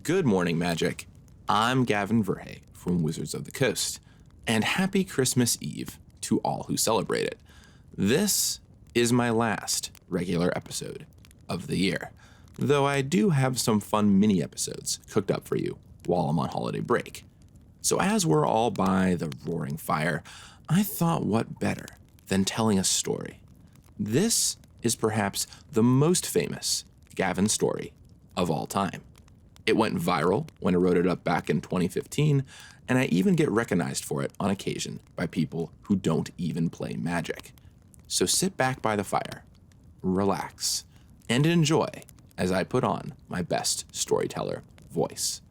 Good morning, Magic. I'm Gavin Verhey from Wizards of the Coast, and happy Christmas Eve to all who celebrate it. This is my last regular episode of the year, though I do have some fun mini episodes cooked up for you while I'm on holiday break. So as we're all by the roaring fire, I thought what better than telling a story. This is perhaps the most famous Gavin story of all time. It went viral when I wrote it up back in 2015, and I even get recognized for it on occasion by people who don't even play Magic. So sit back by the fire, relax, and enjoy as I put on my best storyteller voice.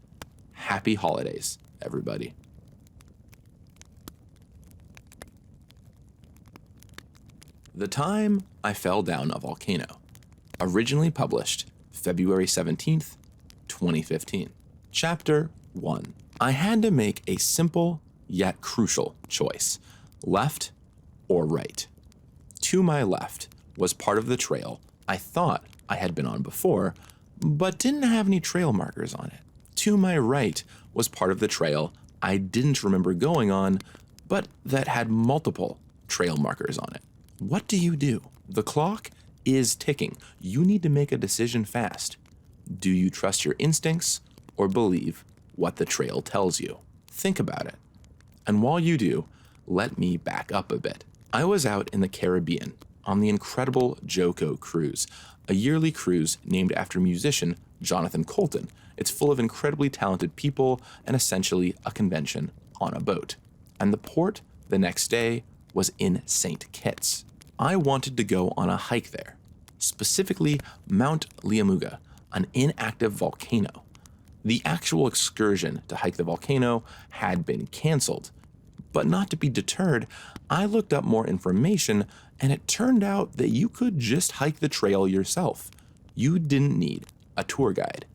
Happy holidays, everybody. The Time I Fell Down a Volcano, originally published February 17th, 2015. Chapter 1. I had to make a simple yet crucial choice, left or right. To my left was part of the trail I thought I had been on before, but didn't have any trail markers on it. To my right was part of the trail I didn't remember going on, but that had multiple trail markers on it. What do you do? The clock is ticking. You need to make a decision fast. Do you trust your instincts or believe what the trail tells you? Think about it. And while you do, let me back up a bit. I was out in the Caribbean on the incredible JoCo cruise, a yearly cruise named after musician Jonathan Colton. It's full of incredibly talented people and essentially a convention on a boat. And the port the next day was in St. Kitts. I wanted to go on a hike there, specifically Mount Liamuga, an inactive volcano. The actual excursion to hike the volcano had been canceled, but not to be deterred, I looked up more information and it turned out that you could just hike the trail yourself. You didn't need a tour guide.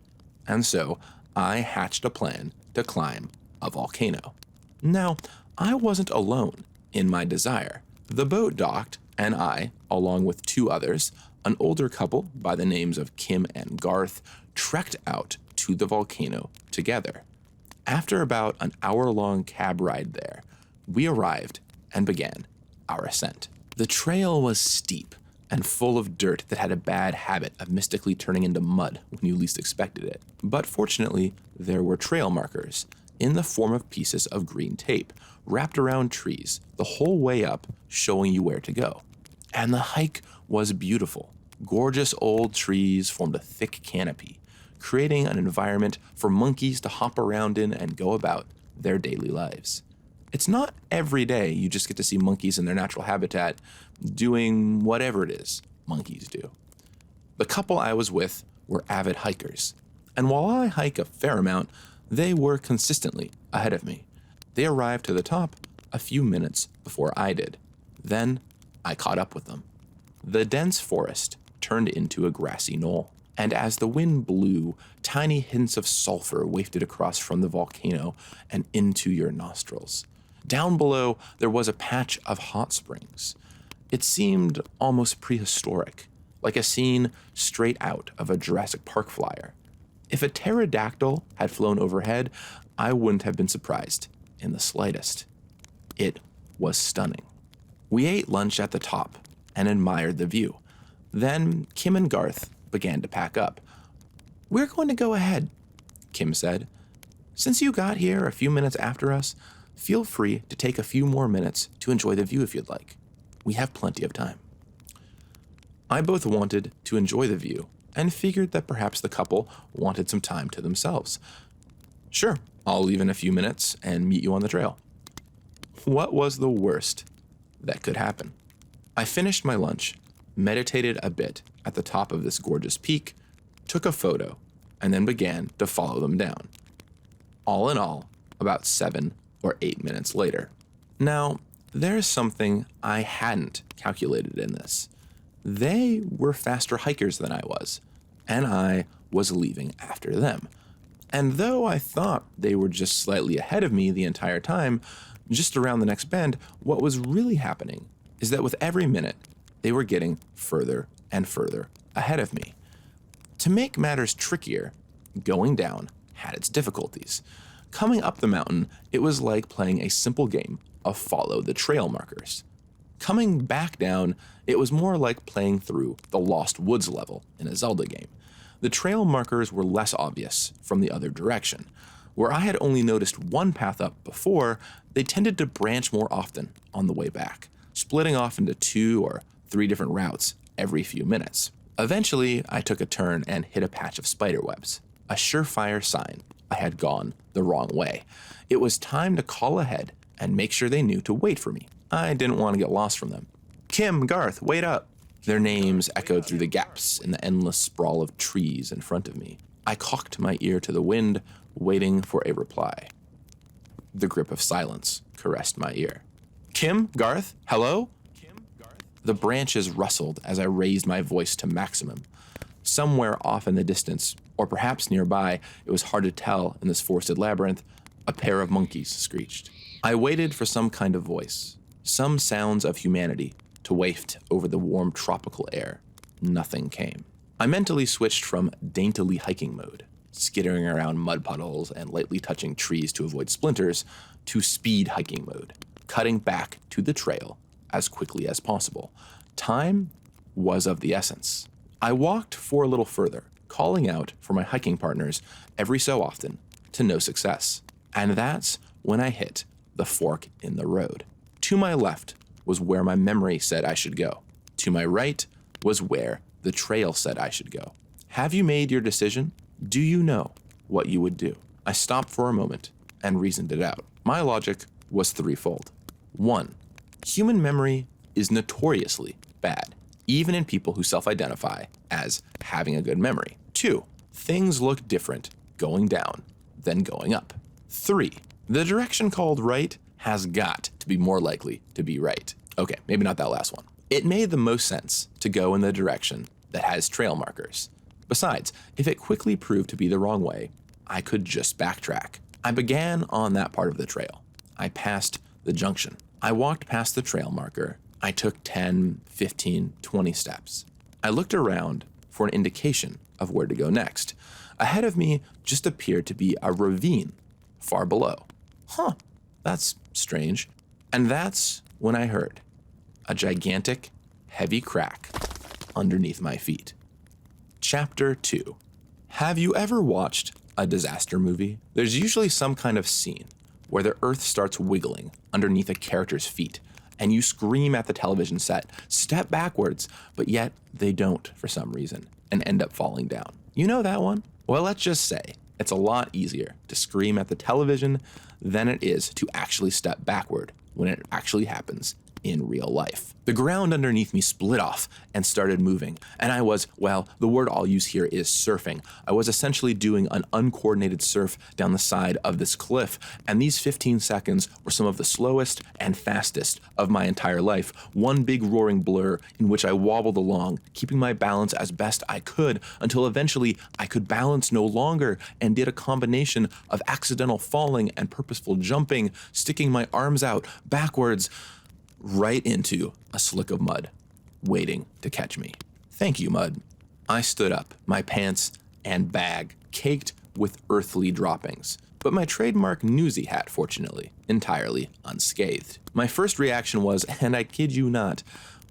And so I hatched a plan to climb a volcano. Now, I wasn't alone in my desire. The boat docked and I, along with two others, an older couple by the names of Kim and Garth, trekked out to the volcano together. After about an hour-long cab ride there, we arrived and began our ascent. The trail was steep and full of dirt that had a bad habit of mystically turning into mud when you least expected it. But fortunately, there were trail markers in the form of pieces of green tape wrapped around trees the whole way up, showing you where to go. And the hike was beautiful. Gorgeous old trees formed a thick canopy, creating an environment for monkeys to hop around in and go about their daily lives. It's not every day you just get to see monkeys in their natural habitat doing whatever it is monkeys do. The couple I was with were avid hikers, and while I hike a fair amount, they were consistently ahead of me. They arrived to the top a few minutes before I did. Then I caught up with them. The dense forest turned into a grassy knoll, and as the wind blew, tiny hints of sulfur wafted across from the volcano and into your nostrils. Down below, there was a patch of hot springs. It seemed almost prehistoric, like a scene straight out of a Jurassic Park flyer. If a pterodactyl had flown overhead, I wouldn't have been surprised in the slightest. It was stunning. We ate lunch at the top and admired the view. Then Kim and Garth began to pack up. "We're going to go ahead," Kim said. "Since you got here a few minutes after us, feel free to take a few more minutes to enjoy the view if you'd like. We have plenty of time." I both wanted to enjoy the view and figured that perhaps the couple wanted some time to themselves. "Sure, I'll leave in a few minutes and meet you on the trail." What was the worst that could happen? I finished my lunch, meditated a bit at the top of this gorgeous peak, took a photo, and then began to follow them down. All in all, about 7 or 8 minutes later. Now, there's something I hadn't calculated in this. They were faster hikers than I was, and I was leaving after them. And though I thought they were just slightly ahead of me the entire time, just around the next bend, what was really happening is that with every minute, they were getting further and further ahead of me. To make matters trickier, going down had its difficulties. Coming up the mountain, it was like playing a simple game of follow the trail markers. Coming back down, it was more like playing through the Lost Woods level in a Zelda game. The trail markers were less obvious from the other direction. Where I had only noticed one path up before, they tended to branch more often on the way back, splitting off into 2 or 3 different routes every few minutes. Eventually, I took a turn and hit a patch of spiderwebs, a surefire sign I had gone the wrong way. It was time to call ahead and make sure they knew to wait for me. I didn't want to get lost from them. Kim, Garth, wait up. Their names echoed through the gaps in the endless sprawl of trees in front of me. I cocked my ear to the wind, waiting for a reply. The grip of silence caressed my ear. Kim, Garth, hello? The branches rustled as I raised my voice to maximum. Somewhere off in the distance, or perhaps nearby, it was hard to tell in this forested labyrinth, a pair of monkeys screeched. I waited for some kind of voice, some sounds of humanity, to waft over the warm tropical air. Nothing came. I mentally switched from daintily hiking mode, skittering around mud puddles and lightly touching trees to avoid splinters, to speed hiking mode, cutting back to the trail as quickly as possible. Time was of the essence. I walked for a little further, calling out for my hiking partners every so often, to no success. And that's when I hit the fork in the road. To my left was where my memory said I should go. To my right was where the trail said I should go. Have you made your decision? Do you know what you would do? I stopped for a moment and reasoned it out. My logic was threefold. 1. Human memory is notoriously bad, even in people who self-identify as having a good memory. 2. Things look different going down than going up. 3. The direction called right has got to be more likely to be right. Okay, maybe not that last one. It made the most sense to go in the direction that has trail markers. Besides, if it quickly proved to be the wrong way, I could just backtrack. I began on that part of the trail. I passed the junction. I walked past the trail marker. I took 10, 15, 20 steps. I looked around for an indication of where to go next. Ahead of me just appeared to be a ravine far below. That's strange. And that's when I heard a gigantic, heavy crack underneath my feet. Chapter 2. Have you ever watched a disaster movie? There's usually some kind of scene where the earth starts wiggling underneath a character's feet, and you scream at the television set, step backwards, but yet they don't for some reason, and end up falling down. You know that one? Well, let's just say it's a lot easier to scream at the television than it is to actually step backward when it actually happens in real life. The ground underneath me split off and started moving, and I was, well, the word I'll use here is surfing. I was essentially doing an uncoordinated surf down the side of this cliff, and these 15 seconds were some of the slowest and fastest of my entire life. One big roaring blur in which I wobbled along, keeping my balance as best I could, until eventually I could balance no longer and did a combination of accidental falling and purposeful jumping, sticking my arms out backwards, right into a slick of mud, waiting to catch me. Thank you, mud. I stood up, my pants and bag caked with earthly droppings, but my trademark newsy hat, fortunately, entirely unscathed. My first reaction was, and I kid you not,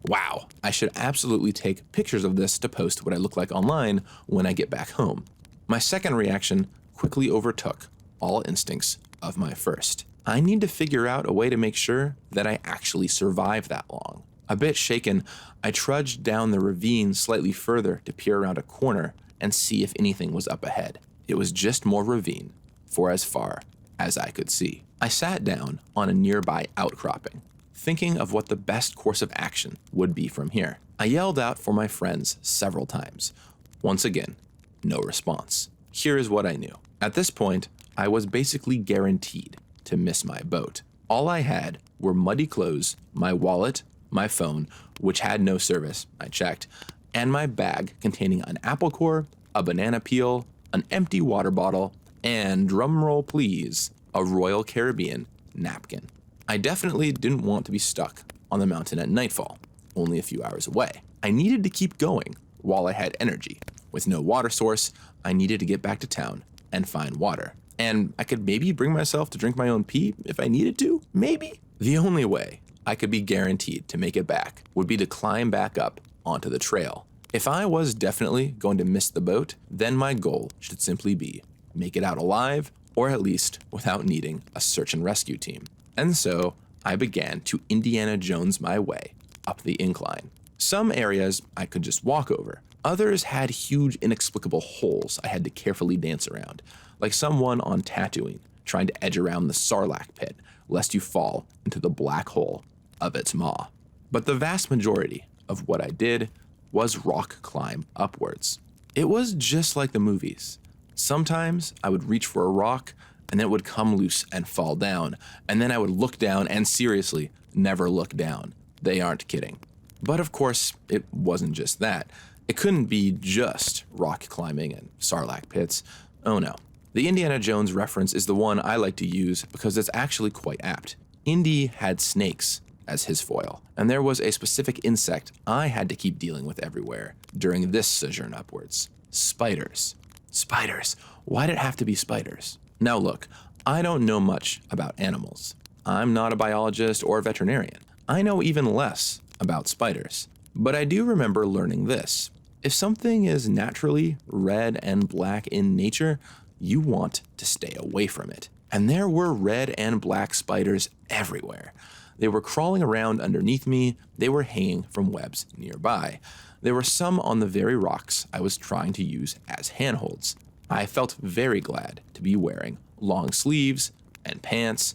wow, I should absolutely take pictures of this to post what I look like online when I get back home. My second reaction quickly overtook all instincts of my first. I need to figure out a way to make sure that I actually survive that long. A bit shaken, I trudged down the ravine slightly further to peer around a corner and see if anything was up ahead. It was just more ravine for as far as I could see. I sat down on a nearby outcropping, thinking of what the best course of action would be from here. I yelled out for my friends several times. Once again, no response. Here is what I knew. At this point, I was basically guaranteed to miss my boat. All I had were muddy clothes, my wallet, my phone, which had no service, I checked, and my bag containing an apple core, a banana peel, an empty water bottle, and, drumroll please, a Royal Caribbean napkin. I definitely didn't want to be stuck on the mountain at nightfall, only a few hours away. I needed to keep going while I had energy. With no water source, I needed to get back to town and find water. And I could maybe bring myself to drink my own pee if I needed to, maybe. The only way I could be guaranteed to make it back would be to climb back up onto the trail. If I was definitely going to miss the boat, then my goal should simply be make it out alive, or at least without needing a search and rescue team. And so I began to Indiana Jones my way up the incline. Some areas I could just walk over. Others had huge inexplicable holes I had to carefully dance around, like someone on Tatooine trying to edge around the Sarlacc pit lest you fall into the black hole of its maw. But the vast majority of what I did was rock climb upwards. It was just like the movies. Sometimes I would reach for a rock and it would come loose and fall down, and then I would look down and seriously never look down. They aren't kidding. But of course, it wasn't just that. It couldn't be just rock climbing and Sarlacc pits. Oh no. The Indiana Jones reference is the one I like to use because it's actually quite apt. Indy had snakes as his foil, and there was a specific insect I had to keep dealing with everywhere during this sojourn upwards. Spiders. Spiders. Why'd it have to be spiders? Now look, I don't know much about animals. I'm not a biologist or a veterinarian. I know even less about spiders. But I do remember learning this. If something is naturally red and black in nature, you want to stay away from it. And there were red and black spiders everywhere. They were crawling around underneath me. They were hanging from webs nearby. There were some on the very rocks I was trying to use as handholds. I felt very glad to be wearing long sleeves and pants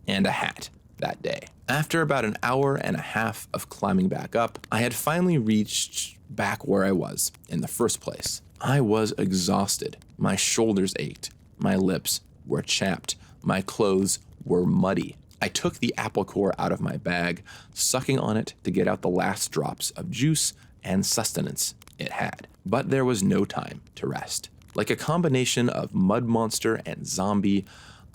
and a hat that day. After about an hour and a half of climbing back up, I had finally reached back where I was in the first place. I was exhausted. My shoulders ached. My lips were chapped. My clothes were muddy. I took the apple core out of my bag, sucking on it to get out the last drops of juice and sustenance it had. But there was no time to rest. Like a combination of mud monster and zombie,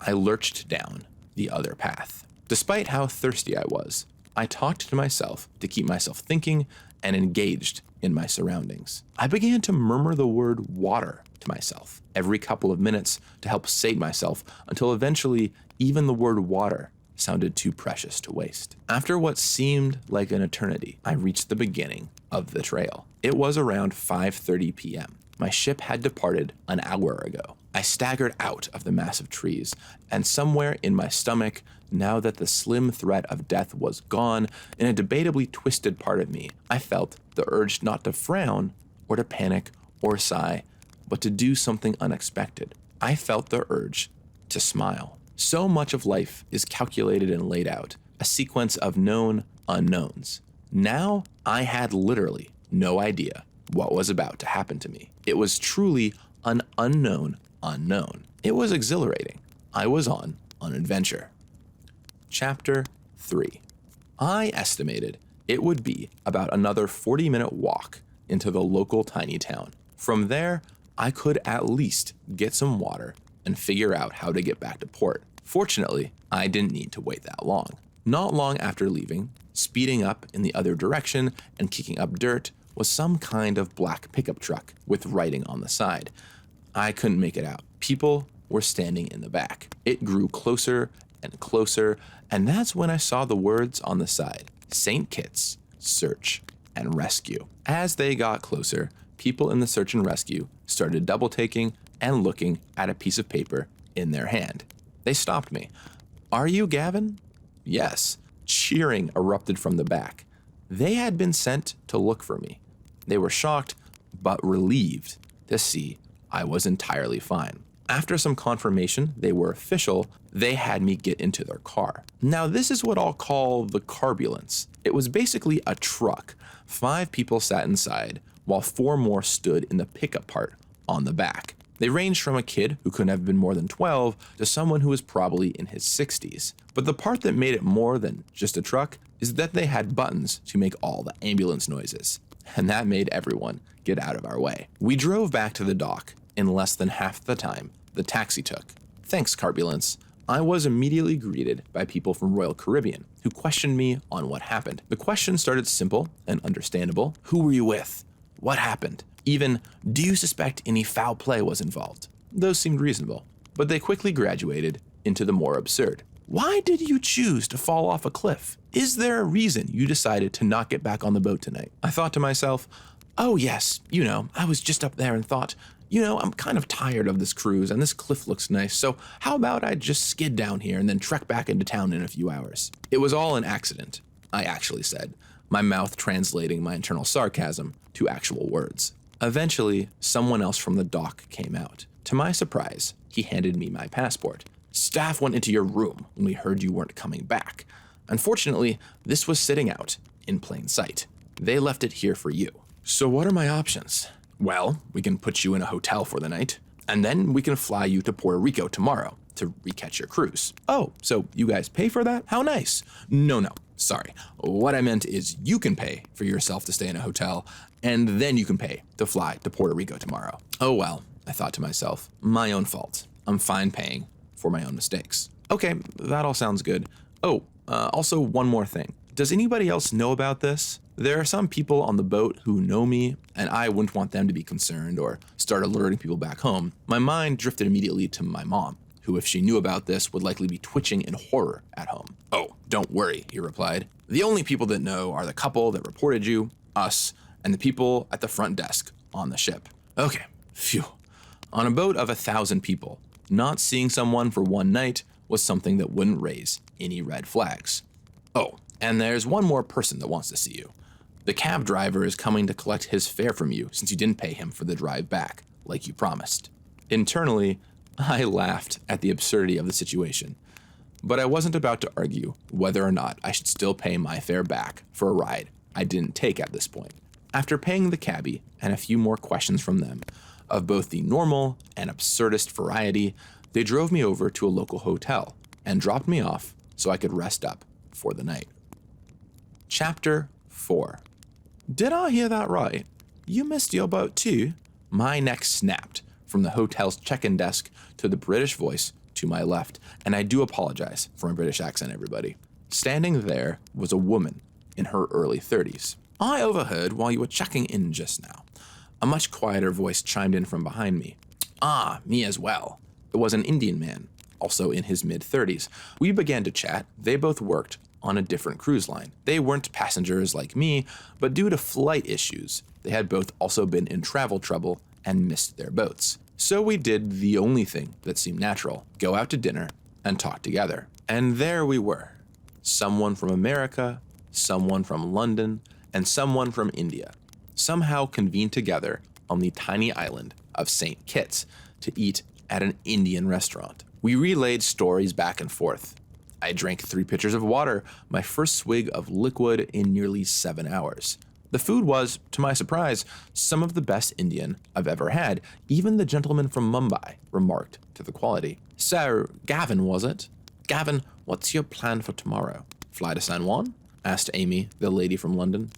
I lurched down the other path. Despite how thirsty I was, I talked to myself to keep myself thinking and engaged in my surroundings. I began to murmur the word water to myself every couple of minutes to help sate myself until eventually even the word water sounded too precious to waste. After what seemed like an eternity, I reached the beginning of the trail. It was around 5:30 p.m. My ship had departed an hour ago. I staggered out of the massive trees, and somewhere in my stomach, now that the slim threat of death was gone, in a debatably twisted part of me, I felt the urge not to frown or to panic or sigh, but to do something unexpected. I felt the urge to smile. So much of life is calculated and laid out, a sequence of known unknowns. Now, I had literally no idea what was about to happen to me. It was truly an unknown unknown. It was exhilarating. I was on an adventure. Chapter 3. I estimated it would be about another 40-minute walk into the local tiny town. From there, I could at least get some water and figure out how to get back to port. Fortunately, I didn't need to wait that long. Not long after leaving, speeding up in the other direction and kicking up dirt, was some kind of black pickup truck with writing on the side. I couldn't make it out. People were standing in the back. It grew closer and closer, and that's when I saw the words on the side: St. Kitts, Search and Rescue. As they got closer, people in the search and rescue started double taking and looking at a piece of paper in their hand. They stopped me. "Are you Gavin?" "Yes." Cheering erupted from the back. They had been sent to look for me. They were shocked, but relieved to see I was entirely fine. After some confirmation they were official, they had me get into their car. Now this is what I'll call the carbulance. It was basically a truck. 5 people sat inside, while 4 more stood in the pickup part on the back. They ranged from a kid who couldn't have been more than 12 to someone who was probably in his 60s. But the part that made it more than just a truck is that they had buttons to make all the ambulance noises. And that made everyone get out of our way. We drove back to the dock in less than half the time the taxi took. Thanks, Carbulance. I was immediately greeted by people from Royal Caribbean who questioned me on what happened. The question started simple and understandable. Who were you with? What happened? Even, do you suspect any foul play was involved? those seemed reasonable. But they quickly graduated into the more absurd. Why did you choose to fall off a cliff? Is there a reason you decided to not get back on the boat tonight? I thought to myself, oh yes, I was just up there and thought, I'm kind of tired of this cruise and this cliff looks nice, so how about I just skid down here and then trek back into town in a few hours? It was all an accident, I actually said, my mouth translating my internal sarcasm to actual words. Eventually, someone else from the dock came out. To my surprise, he handed me my passport. Staff went into your room when we heard you weren't coming back. Unfortunately, this was sitting out in plain sight. They left it here for you. So what are my options? Well, we can put you in a hotel for the night, and then we can fly you to Puerto Rico tomorrow to recatch your cruise. Oh, so you guys pay for that? How nice. No, sorry. What I meant is you can pay for yourself to stay in a hotel, and then you can pay to fly to Puerto Rico tomorrow. Oh well, I thought to myself, my own fault. I'm fine paying for my own mistakes. Okay, that all sounds good. Oh, also one more thing. Does anybody else know about this? There are some people on the boat who know me, and I wouldn't want them to be concerned or start alerting people back home. My mind drifted immediately to my mom, who, if she knew about this, would likely be twitching in horror at home. Oh, don't worry, he replied. The only people that know are the couple that reported you, us, and the people at the front desk on the ship. Okay, phew. On a boat of 1,000 people, not seeing someone for one night was something that wouldn't raise any red flags. Oh, and there's one more person that wants to see you. The cab driver is coming to collect his fare from you since you didn't pay him for the drive back, like you promised. Internally, I laughed at the absurdity of the situation, but I wasn't about to argue whether or not I should still pay my fare back for a ride I didn't take at this point. After paying the cabbie and a few more questions from them, of both the normal and absurdist variety, they drove me over to a local hotel and dropped me off so I could rest up for the night. Chapter 4. Did I hear that right? You missed your boat too? My neck snapped from the hotel's check-in desk to the British voice to my left, and I do apologize for my British accent, everybody. Standing there was a woman in her early 30s. I overheard while you were checking in just now. A much quieter voice chimed in from behind me. Ah, me as well. It was an Indian man, also in his mid-30s. We began to chat. They both worked on a different cruise line. They weren't passengers like me, but due to flight issues, they had both also been in travel trouble and missed their boats. So we did the only thing that seemed natural, go out to dinner and talk together. And there we were. Someone from America, someone from London, and someone from India, somehow convened together on the tiny island of St. Kitts to eat at an Indian restaurant. We relayed stories back and forth. I drank 3 pitchers of water, my first swig of liquid in nearly 7 hours. The food was, to my surprise, some of the best Indian I've ever had. Even the gentleman from Mumbai remarked to the quality. So, Gavin, was it? Gavin, what's your plan for tomorrow? Fly to San Juan? Asked Amy, the lady from London.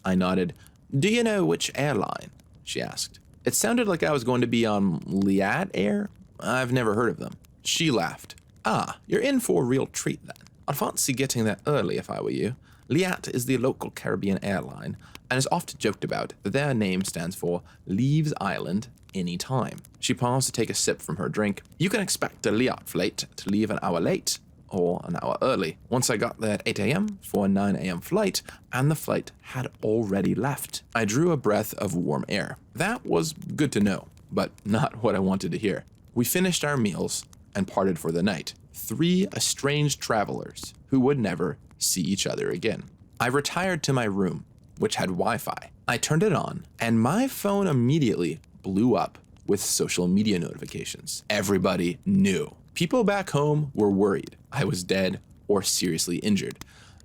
I nodded. Do you know which airline? She asked. It sounded like I was going to be on Liat Air. I've never heard of them. She laughed. Ah, you're in for a real treat then. I'd fancy getting there early if I were you. Liat is the local Caribbean airline, and is often joked about that their name stands for Leaves Island Anytime. She paused to take a sip from her drink. You can expect a Liat flight to leave an hour late, or an hour early. Once I got there at 8 a.m. for a 9 a.m. flight, and the flight had already left. I drew a breath of warm air. That was good to know, but not what I wanted to hear. We finished our meals and parted for the night. 3 estranged travelers who would never see each other again. I retired to my room, which had Wi-Fi. I turned it on, and my phone immediately blew up with social media notifications. Everybody knew. People back home were worried I was dead or seriously injured.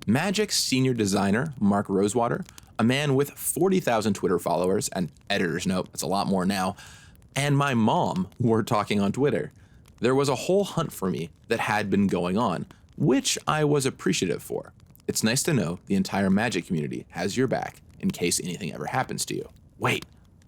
Magic's senior designer, Mark Rosewater, a man with 40,000 Twitter followers, and editor's note, it's a lot more now, and my mom were talking on Twitter. There was a whole hunt for me that had been going on, which I was appreciative for. It's nice to know the entire Magic community has your back in case anything ever happens to you. Wait,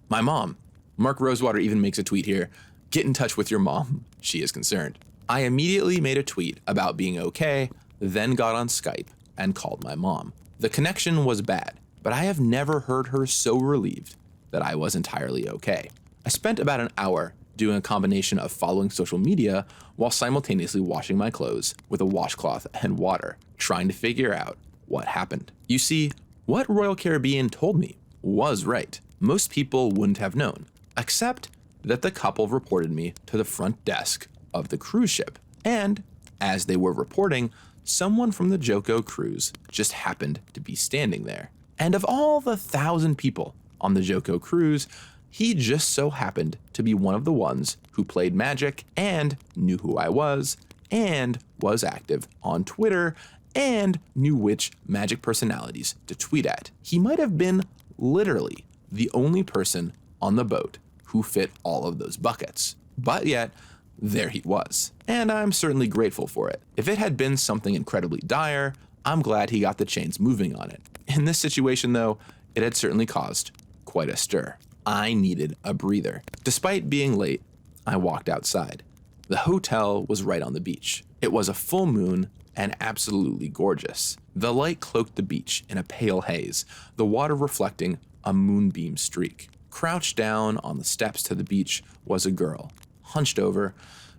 my mom. Mark Rosewater even makes a tweet here. Get in touch with your mom. She is concerned. I immediately made a tweet about being okay, then got on Skype and called my mom. The connection was bad, but I have never heard her so relieved that I was entirely okay. I spent about an hour doing a combination of following social media while simultaneously washing my clothes with a washcloth and water, trying to figure out what happened. You see, what Royal Caribbean told me was right. Most people wouldn't have known, except that the couple reported me to the front desk of the cruise ship. And as they were reporting, someone from the Joko cruise just happened to be standing there. And of all the 1,000 people on the Joko cruise, he just so happened to be one of the ones who played Magic and knew who I was and was active on Twitter and knew which Magic personalities to tweet at. He might have been literally the only person on the boat who fit all of those buckets. But yet, there he was. And I'm certainly grateful for it. If it had been something incredibly dire, I'm glad he got the chains moving on it. In this situation, though, it had certainly caused quite a stir. I needed a breather. Despite being late, I walked outside. The hotel was right on the beach. It was a full moon and absolutely gorgeous. The light cloaked the beach in a pale haze, the water reflecting a moonbeam streak. Crouched down on the steps to the beach was a girl, hunched over.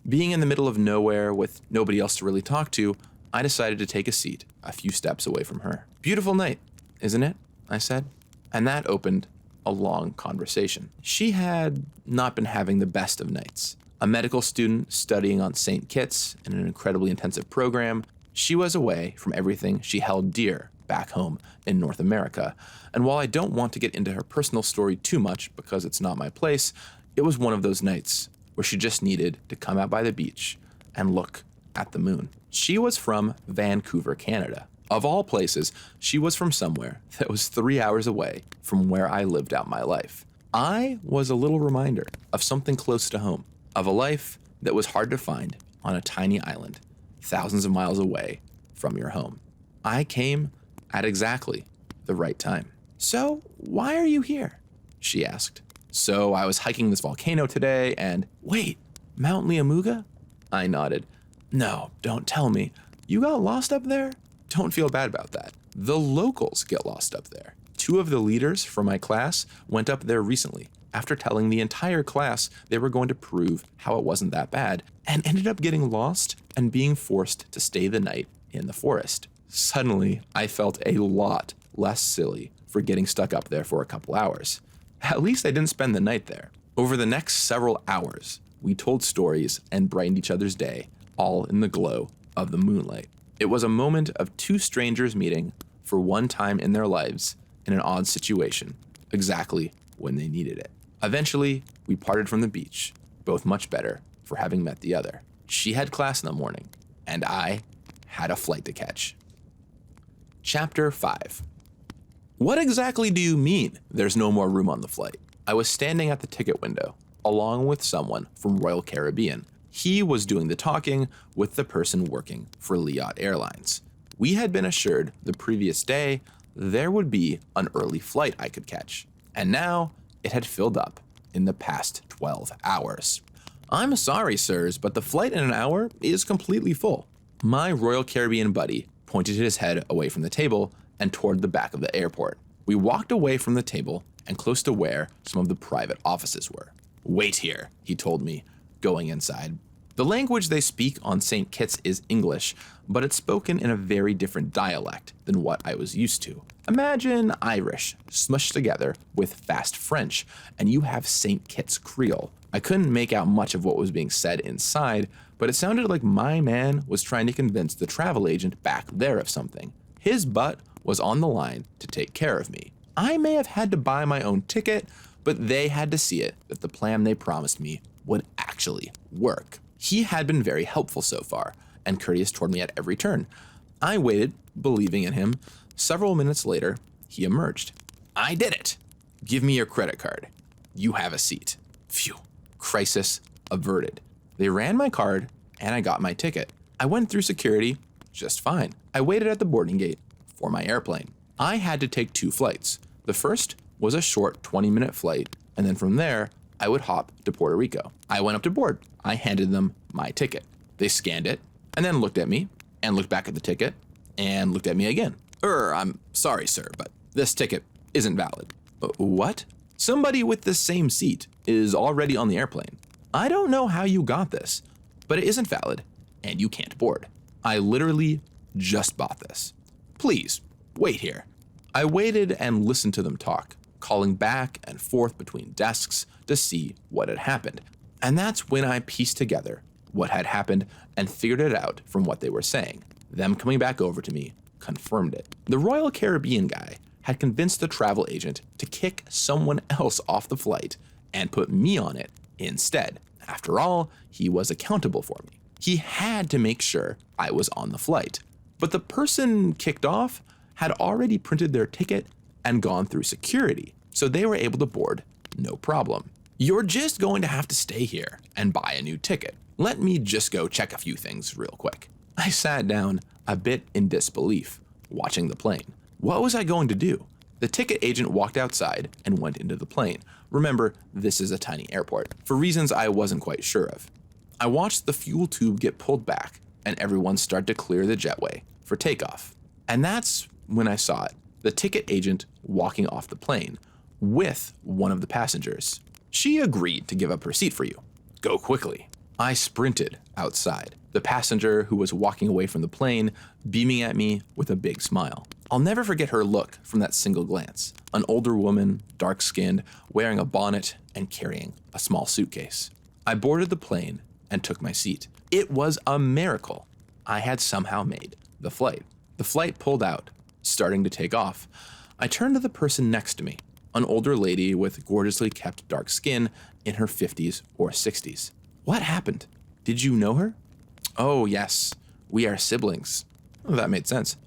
Being in the middle of nowhere with nobody else to really talk to, I decided to take a seat a few steps away from her. "Beautiful night, isn't it?" I said. And that opened a long conversation. She had not been having the best of nights. A medical student studying on St. Kitts in an incredibly intensive program, she was away from everything she held dear back home in North America. And while I don't want to get into her personal story too much because it's not my place, it was one of those nights where she just needed to come out by the beach and look at the moon. She was from Vancouver, Canada. Of all places, she was from somewhere that was 3 hours away from where I lived out my life. I was a little reminder of something close to home, of a life that was hard to find on a tiny island, thousands of miles away from your home. I came at exactly the right time. "So, why are you here?" she asked. "So, I was hiking this volcano today and—" "Wait, Mount Liamuga?" I nodded. "No, don't tell me. You got lost up there?" "Don't feel bad about that. The locals get lost up there. 2 of the leaders from my class went up there recently after telling the entire class they were going to prove how it wasn't that bad and ended up getting lost and being forced to stay the night in the forest." Suddenly, I felt a lot less silly for getting stuck up there for a couple hours. At least I didn't spend the night there. Over the next several hours, we told stories and brightened each other's day, all in the glow of the moonlight. It was a moment of 2 strangers meeting for one time in their lives in an odd situation, exactly when they needed it. Eventually, we parted from the beach, both much better for having met the other. She had class in the morning, and I had a flight to catch. Chapter 5. What exactly do you mean there's no more room on the flight? I was standing at the ticket window, along with someone from Royal Caribbean. He was doing the talking with the person working for Liat Airlines. We had been assured the previous day there would be an early flight I could catch, and now it had filled up in the past 12 hours. "I'm sorry, sirs, but the flight in an hour is completely full." My Royal Caribbean buddy pointed his head away from the table and toward the back of the airport. We walked away from the table and close to where some of the private offices were. "Wait here," he told me, going inside. The language they speak on St. Kitts is English, but it's spoken in a very different dialect than what I was used to. Imagine Irish smushed together with fast French, and you have St. Kitts Creole. I couldn't make out much of what was being said inside, but it sounded like my man was trying to convince the travel agent back there of something. His butt was on the line to take care of me. I may have had to buy my own ticket, but they had to see it that the plan they promised me would actually work. He had been very helpful so far, and courteous toward me at every turn. I waited, believing in him. Several minutes later, he emerged. "I did it. Give me your credit card. You have a seat." Phew. Crisis averted. They ran my card, and I got my ticket. I went through security just fine. I waited at the boarding gate for my airplane. I had to take 2 flights. The first was a short 20-minute flight, and then from there, I would hop to Puerto Rico. I went up to board. I handed them my ticket. They scanned it, and then looked at me, and looked back at the ticket, and looked at me again. I'm sorry, sir, but this ticket isn't valid." "What?" "Somebody with the same seat is already on the airplane." I don't know how you got this, but it isn't valid, and you can't board. I literally just bought this. Please, wait here. I waited and listened to them talk, calling back and forth between desks to see what had happened. And that's when I pieced together what had happened and figured it out from what they were saying. Them coming back over to me confirmed it. The Royal Caribbean guy had convinced the travel agent to kick someone else off the flight and put me on it instead. After all, he was accountable for me. He had to make sure I was on the flight. But the person kicked off had already printed their ticket and gone through security, so they were able to board no problem. You're just going to have to stay here and buy a new ticket. Let me just go check a few things real quick. I sat down, a bit in disbelief, watching the plane. What was I going to do? The ticket agent walked outside and went into the plane. Remember, this is a tiny airport, for reasons I wasn't quite sure of. I watched the fuel tube get pulled back and everyone start to clear the jetway for takeoff. And that's when I saw it, the ticket agent walking off the plane with one of the passengers. She agreed to give up her seat for you. Go quickly. I sprinted outside, the passenger who was walking away from the plane beaming at me with a big smile. I'll never forget her look from that single glance. An older woman, dark-skinned, wearing a bonnet and carrying a small suitcase. I boarded the plane and took my seat. It was a miracle. I had somehow made the flight. The flight pulled out, starting to take off. I turned to the person next to me, an older lady with gorgeously kept dark skin in her 50s or 60s. What happened? Did you know her? Oh, yes. We are siblings. Oh, that made sense.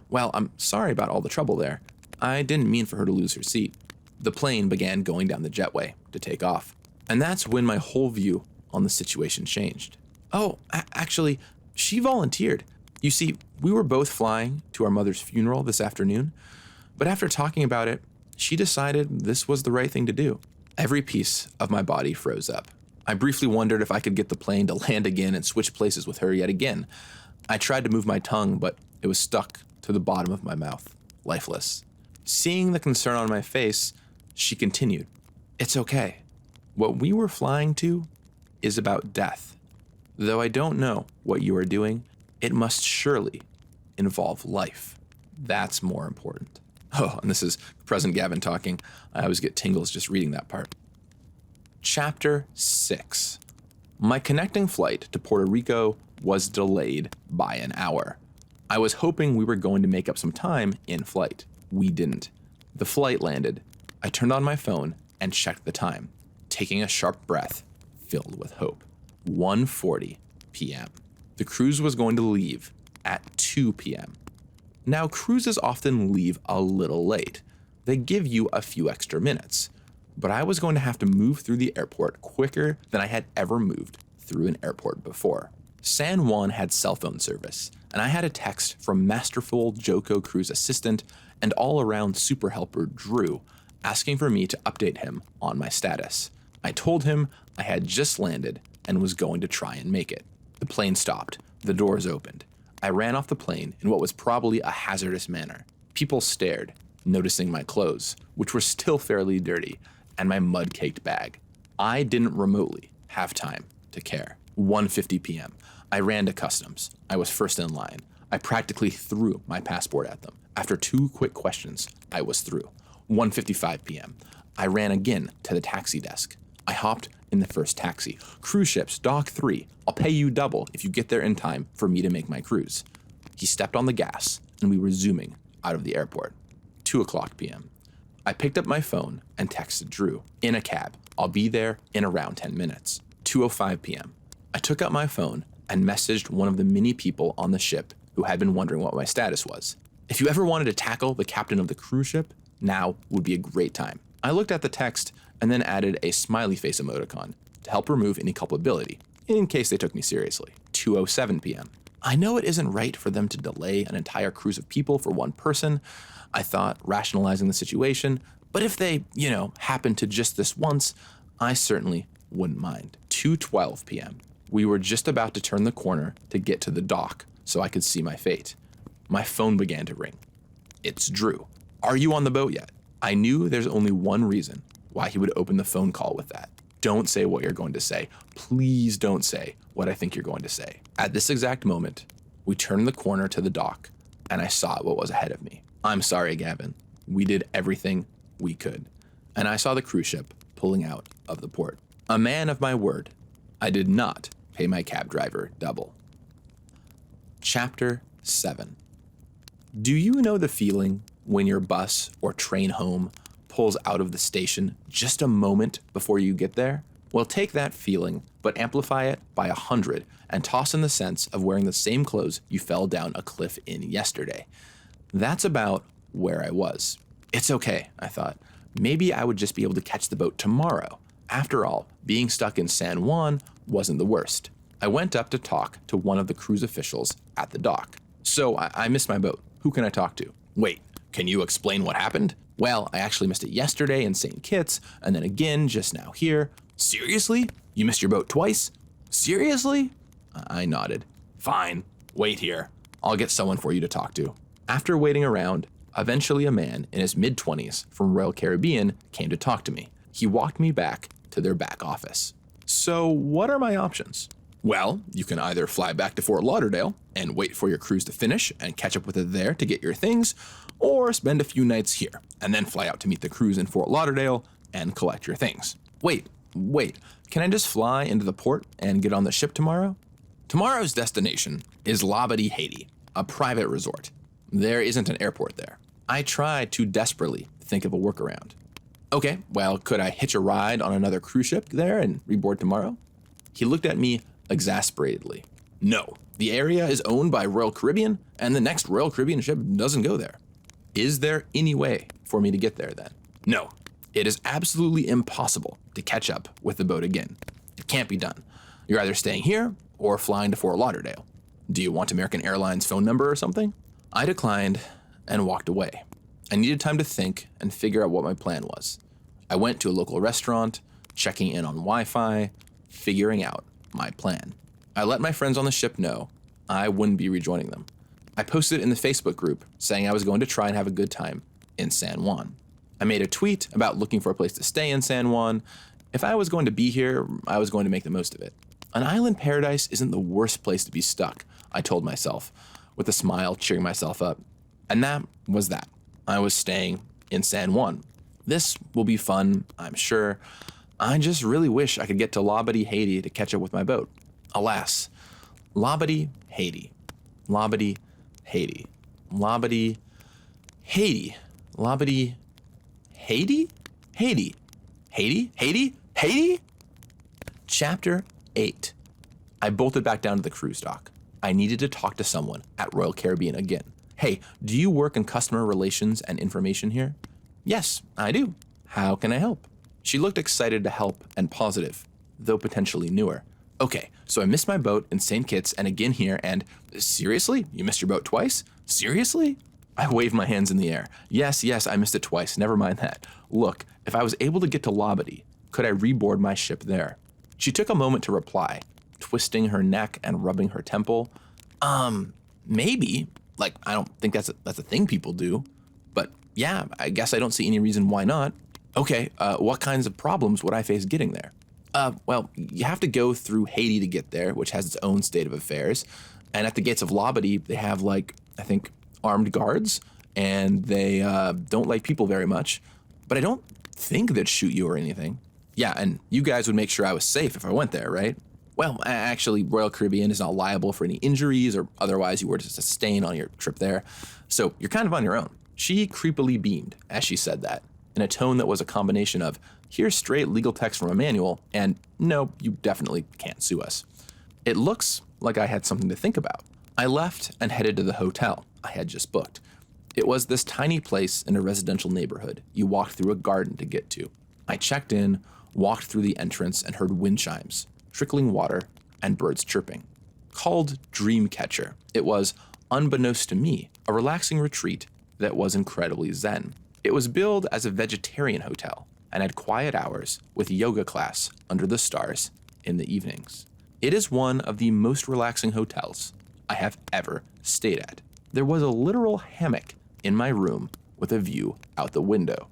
Well, I'm sorry about all the trouble there. I didn't mean for her to lose her seat. The plane began going down the jetway to take off. And that's when my whole view on the situation changed. Oh, actually, she volunteered. You see, we were both flying to our mother's funeral this afternoon, but after talking about it, she decided this was the right thing to do. Every piece of my body froze up. I briefly wondered if I could get the plane to land again and switch places with her yet again. I tried to move my tongue, but it was stuck to the bottom of my mouth, lifeless. Seeing the concern on my face, she continued, "It's okay. What we were flying to is about death. Though I don't know what you are doing, it must surely involve life. That's more important." Oh, and this is President Gavin talking. I always get tingles just reading that part. Chapter 6. My connecting flight to Puerto Rico was delayed by an hour. I was hoping we were going to make up some time in flight. We didn't. The flight landed. I turned on my phone and checked the time, taking a sharp breath, filled with hope. 1:40 p.m. The cruise was going to leave at 2 p.m. Now, cruises often leave a little late. They give you a few extra minutes. But I was going to have to move through the airport quicker than I had ever moved through an airport before. San Juan had cell phone service, and I had a text from masterful Joko Cruise assistant and all-around super helper Drew asking for me to update him on my status. I told him I had just landed and was going to try and make it. The plane stopped. The doors opened. I ran off the plane in what was probably a hazardous manner. People stared, noticing my clothes, which were still fairly dirty, and my mud-caked bag. I didn't remotely have time to care. 1:50 p.m. I ran to customs. I was first in line. I practically threw my passport at them. After 2 quick questions, I was through. 1:55 p.m. I ran again to the taxi desk. I hopped in the first taxi. "Cruise ships, dock 3. I'll pay you double if you get there in time for me to make my cruise." He stepped on the gas, and we were zooming out of the airport. 2:00 p.m. I picked up my phone and texted Drew, "In a cab. I'll be there in around 10 minutes. 2:05 p.m. I took out my phone and messaged one of the many people on the ship who had been wondering what my status was. If you ever wanted to tackle the captain of the cruise ship, now would be a great time. I looked at the text and then added a smiley face emoticon to help remove any culpability, in case they took me seriously. 2:07 p.m. I know it isn't right for them to delay an entire cruise of people for one person, I thought, rationalizing the situation, but if they, happen to just this once, I certainly wouldn't mind. 2:12 p.m. We were just about to turn the corner to get to the dock so I could see my fate. My phone began to ring. It's Drew. "Are you on the boat yet?" I knew there's only one reason why he would open the phone call with that. don't say what you're going to say. Please don't say what I think you're going to say. At this exact moment, we turned the corner to the dock, and I saw what was ahead of me. I'm sorry, Gavin. We did everything we could. And I saw the cruise ship pulling out of the port. A man of my word, I did not pay my cab driver double. Chapter 7. Do you know the feeling when your bus or train home pulls out of the station just a moment before you get there? Well, take that feeling, but amplify it by 100 and toss in the sense of wearing the same clothes you fell down a cliff in yesterday. That's about where I was. It's okay, I thought. Maybe I would just be able to catch the boat tomorrow. After all, being stuck in San Juan wasn't the worst. I went up to talk to one of the cruise officials at the dock. So I missed my boat. Who can I talk to? Wait, can you explain what happened? Well, I actually missed it yesterday in St. Kitts, and then again just now here. Seriously? You missed your boat twice? Seriously? I nodded. Fine, wait here. I'll get someone for you to talk to. After waiting around, eventually a man in his mid-20s from Royal Caribbean came to talk to me. He walked me back to their back office. So what are my options? Well, you can either fly back to Fort Lauderdale and wait for your cruise to finish and catch up with it there to get your things, or spend a few nights here and then fly out to meet the cruise in Fort Lauderdale and collect your things. Wait, can I just fly into the port and get on the ship tomorrow? Tomorrow's destination is Labadee, Haiti, a private resort. There isn't an airport there. I tried to desperately think of a workaround. Okay, well, could I hitch a ride on another cruise ship there and reboard tomorrow? He looked at me exasperatedly. No, the area is owned by Royal Caribbean, and the next Royal Caribbean ship doesn't go there. Is there any way for me to get there then? No, it is absolutely impossible to catch up with the boat again. It can't be done. You're either staying here or flying to Fort Lauderdale. Do you want American Airlines' phone number or something? I declined and walked away. I needed time to think and figure out what my plan was. I went to a local restaurant, checking in on Wi-Fi, figuring out my plan. I let my friends on the ship know I wouldn't be rejoining them. I posted in the Facebook group saying I was going to try and have a good time in San Juan. I made a tweet about looking for a place to stay in San Juan. If I was going to be here, I was going to make the most of it. An island paradise isn't the worst place to be stuck, I told myself, with a smile cheering myself up. And that was that. I was staying in San Juan. This will be fun, I'm sure. I just really wish I could get to Labadee, Haiti to catch up with my boat. Alas, Labadee, Haiti. Labadee, Haiti. Labadee, Haiti. Labadee, Haiti? Haiti. Haiti? Haiti? Haiti? Chapter 8. I bolted back down to the cruise dock. I needed to talk to someone at Royal Caribbean again. Hey, do you work in customer relations and information here? Yes, I do. How can I help? She looked excited to help and positive, though potentially newer. Okay, so I missed my boat in St. Kitts and again here, and seriously? You missed your boat twice? Seriously? I waved my hands in the air. Yes, I missed it twice. Never mind that. Look, if I was able to get to Labadee, could I reboard my ship there? She took a moment to reply, twisting her neck and rubbing her temple. Maybe. Like, I don't think that's a thing people do. But yeah, I guess I don't see any reason why not. Okay, what kinds of problems would I face getting there? Well, you have to go through Haiti to get there, which has its own state of affairs. And at the gates of Labadee, they have, like, I think, armed guards, and they don't like people very much. But I don't think they'd shoot you or anything. Yeah, and you guys would make sure I was safe if I went there, right? Well, actually, Royal Caribbean is not liable for any injuries or otherwise you were to sustain on your trip there. So you're kind of on your own. She creepily beamed as she said that, in a tone that was a combination of, here's straight legal text from a manual, and no, you definitely can't sue us. It looks like I had something to think about. I left and headed to the hotel I had just booked. It was this tiny place in a residential neighborhood you walked through a garden to get to. I checked in, walked through the entrance, and heard wind chimes, trickling water, and birds chirping. Called Dreamcatcher, it was, unbeknownst to me, a relaxing retreat that was incredibly zen. It was billed as a vegetarian hotel and had quiet hours with yoga class under the stars in the evenings. It is one of the most relaxing hotels I have ever stayed at. There was a literal hammock in my room with a view out the window.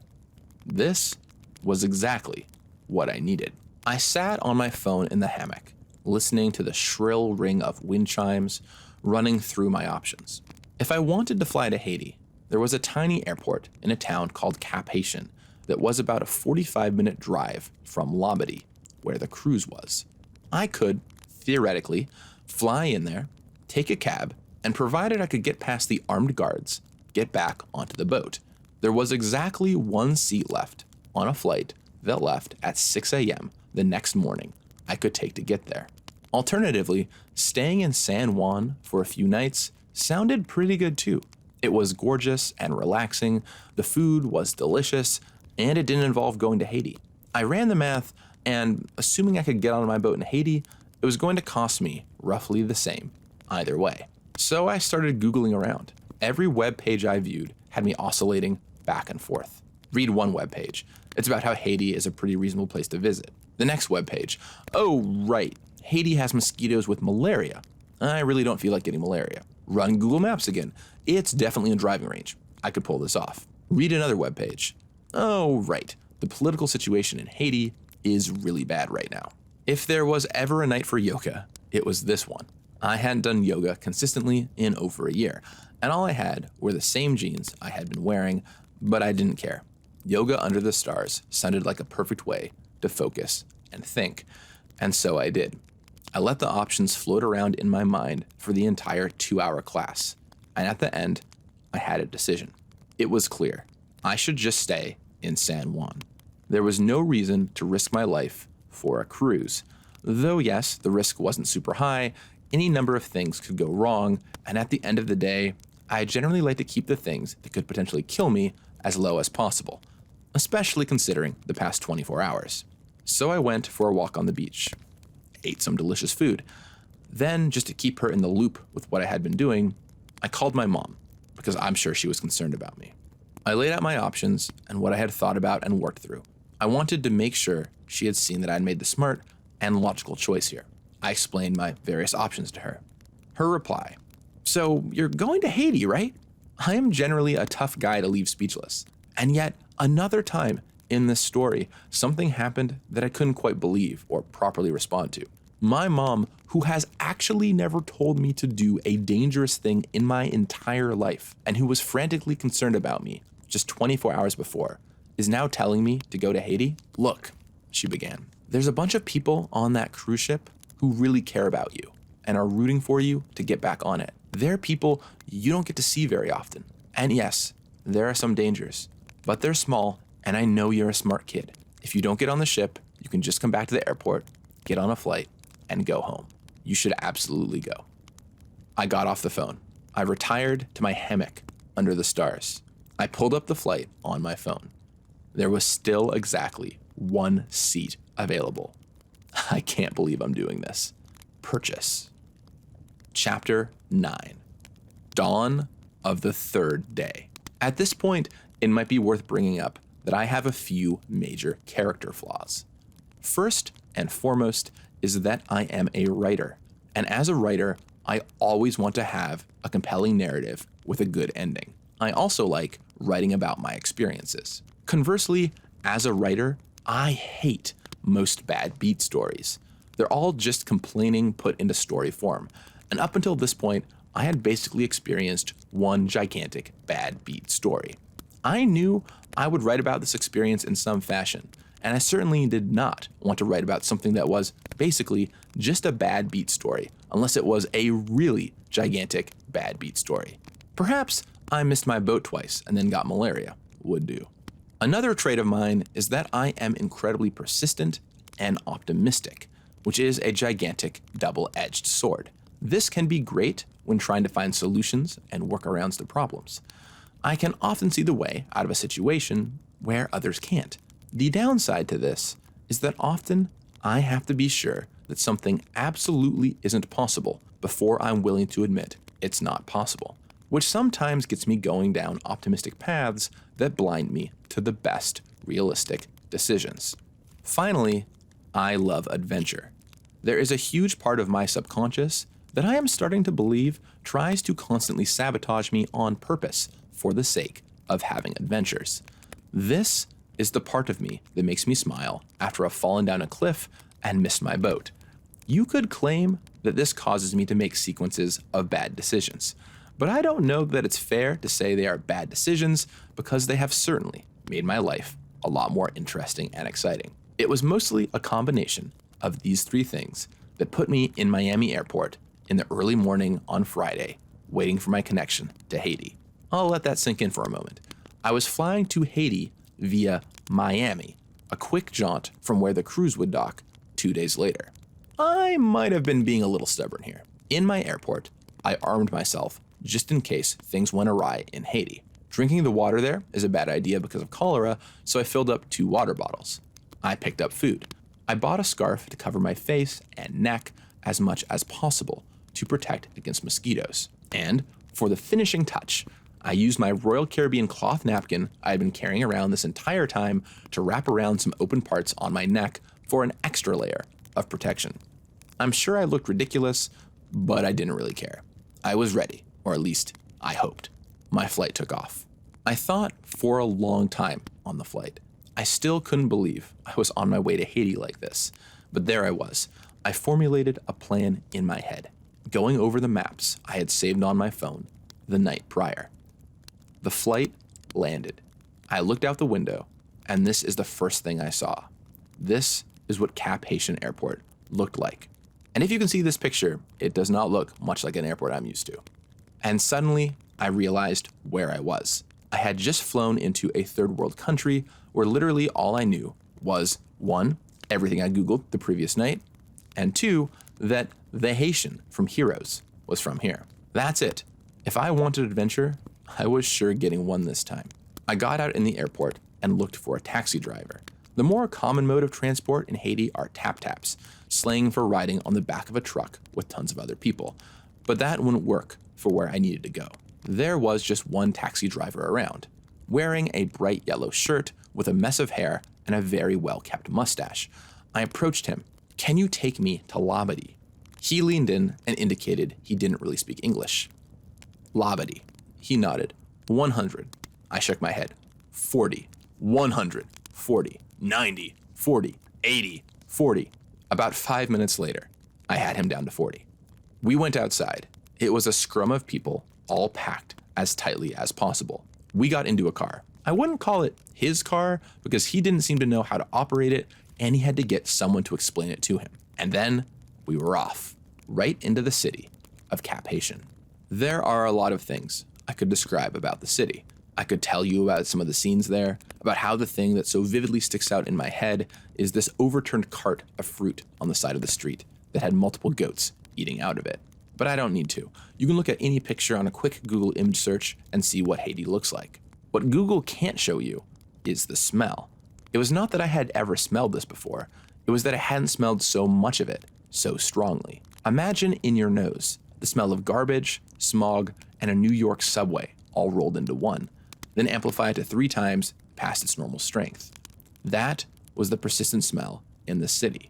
This was exactly what I needed. I sat on my phone in the hammock, listening to the shrill ring of wind chimes running through my options. If I wanted to fly to Haiti, there was a tiny airport in a town called Cap Haitian that was about a 45-minute drive from Labadie, where the cruise was. I could, theoretically, fly in there, take a cab, and provided I could get past the armed guards, get back onto the boat. There was exactly one seat left on a flight that left at 6 a.m. the next morning I could take to get there. Alternatively, staying in San Juan for a few nights sounded pretty good too. It was gorgeous and relaxing, the food was delicious, and it didn't involve going to Haiti. I ran the math, and assuming I could get on my boat in Haiti, it was going to cost me roughly the same either way. So I started Googling around. Every web page I viewed had me oscillating back and forth. Read one web page. It's about how Haiti is a pretty reasonable place to visit. The next web page. Oh, right. Haiti has mosquitoes with malaria. I really don't feel like getting malaria. Run Google Maps again. It's definitely in driving range. I could pull this off. Read another web page. Oh, right. The political situation in Haiti is really bad right now. If there was ever a night for yoga, it was this one. I hadn't done yoga consistently in over a year, and all I had were the same jeans I had been wearing, but I didn't care. Yoga under the stars sounded like a perfect way to focus and think, and so I did. I let the options float around in my mind for the entire 2-hour class, and at the end, I had a decision. It was clear. I should just stay in San Juan. There was no reason to risk my life for a cruise. Though yes, the risk wasn't super high, any number of things could go wrong, and at the end of the day, I generally like to keep the things that could potentially kill me as low as possible, especially considering the past 24 hours. So I went for a walk on the beach, ate some delicious food. Then, just to keep her in the loop with what I had been doing, I called my mom, because I'm sure she was concerned about me. I laid out my options and what I had thought about and worked through. I wanted to make sure she had seen that I'd made the smart and logical choice here. I explained my various options to her. Her reply, "So you're going to Haiti, right?" I am generally a tough guy to leave speechless. And yet, another time in this story, something happened that I couldn't quite believe or properly respond to. My mom, who has actually never told me to do a dangerous thing in my entire life, and who was frantically concerned about me just 24 hours before, is now telling me to go to Haiti? "Look," she began, "there's a bunch of people on that cruise ship who really care about you and are rooting for you to get back on it. They're people you don't get to see very often. And yes, there are some dangers, but they're small, and I know you're a smart kid. If you don't get on the ship, you can just come back to the airport, get on a flight, and go home. You should absolutely go." I got off the phone. I retired to my hammock under the stars. I pulled up the flight on my phone. There was still exactly one seat available. I can't believe I'm doing this. Purchase. Chapter 9. Dawn of the third day. At this point, it might be worth bringing up that I have a few major character flaws. First and foremost is that I am a writer, and as a writer, I always want to have a compelling narrative with a good ending. I also like writing about my experiences. Conversely, as a writer, I hate most bad beat stories. They're all just complaining put into story form, and up until this point, I had basically experienced one gigantic bad beat story. I knew I would write about this experience in some fashion, and I certainly did not want to write about something that was basically just a bad beat story, unless it was a really gigantic bad beat story. Perhaps I missed my boat twice and then got malaria. Would do. Another trait of mine is that I am incredibly persistent and optimistic, which is a gigantic double-edged sword. This can be great when trying to find solutions and workarounds to problems. I can often see the way out of a situation where others can't. The downside to this is that often I have to be sure that something absolutely isn't possible before I'm willing to admit it's not possible, which sometimes gets me going down optimistic paths that blind me to the best realistic decisions. Finally, I love adventure. There is a huge part of my subconscious that I am starting to believe tries to constantly sabotage me on purpose for the sake of having adventures. This is the part of me that makes me smile after I've fallen down a cliff and missed my boat. You could claim that this causes me to make sequences of bad decisions, but I don't know that it's fair to say they are bad decisions because they have certainly made my life a lot more interesting and exciting. It was mostly a combination of these three things that put me in Miami airport in the early morning on Friday, waiting for my connection to Haiti. I'll let that sink in for a moment. I was flying to Haiti via Miami, a quick jaunt from where the cruise would dock 2 days later. I might have been being a little stubborn here. In my airport, I armed myself just in case things went awry in Haiti. Drinking the water there is a bad idea because of cholera, so I filled up 2 water bottles. I picked up food. I bought a scarf to cover my face and neck as much as possible to protect against mosquitoes. And for the finishing touch, I used my Royal Caribbean cloth napkin I had been carrying around this entire time to wrap around some open parts on my neck for an extra layer of protection. I'm sure I looked ridiculous, but I didn't really care. I was ready, or at least I hoped. My flight took off. I thought for a long time on the flight. I still couldn't believe I was on my way to Haiti like this, but there I was. I formulated a plan in my head, going over the maps I had saved on my phone the night prior. The flight landed. I looked out the window, and this is the first thing I saw. This is what Cap Haitian Airport looked like. And if you can see this picture, it does not look much like an airport I'm used to. And suddenly, I realized where I was. I had just flown into a third world country where literally all I knew was 1, everything I Googled the previous night, and 2, that the Haitian from Heroes was from here. That's it. If I wanted adventure, I was sure getting one this time. I got out in the airport and looked for a taxi driver. The more common mode of transport in Haiti are tap-taps, slang for riding on the back of a truck with tons of other people. But that wouldn't work for where I needed to go. There was just one taxi driver around, wearing a bright yellow shirt with a mess of hair and a very well-kept mustache. I approached him. "Can you take me to Labadee?" He leaned in and indicated he didn't really speak English. "Labadee." He nodded. 100. I shook my head. 40. 100. 40. 90. 40. 80. 40. About 5 minutes later, I had him down to 40. We went outside. It was a scrum of people, all packed as tightly as possible. We got into a car. I wouldn't call it his car because he didn't seem to know how to operate it, and he had to get someone to explain it to him. And then we were off, right into the city of Cap Haitian. There are a lot of things I could describe about the city. I could tell you about some of the scenes there, about how the thing that so vividly sticks out in my head is this overturned cart of fruit on the side of the street that had multiple goats eating out of it. But I don't need to. You can look at any picture on a quick Google image search and see what Haiti looks like. What Google can't show you is the smell. It was not that I had ever smelled this before. It was that I hadn't smelled so much of it so strongly. Imagine in your nose the smell of garbage, smog, and a New York subway all rolled into one, then amplify it to 3 times past its normal strength. That was the persistent smell in the city.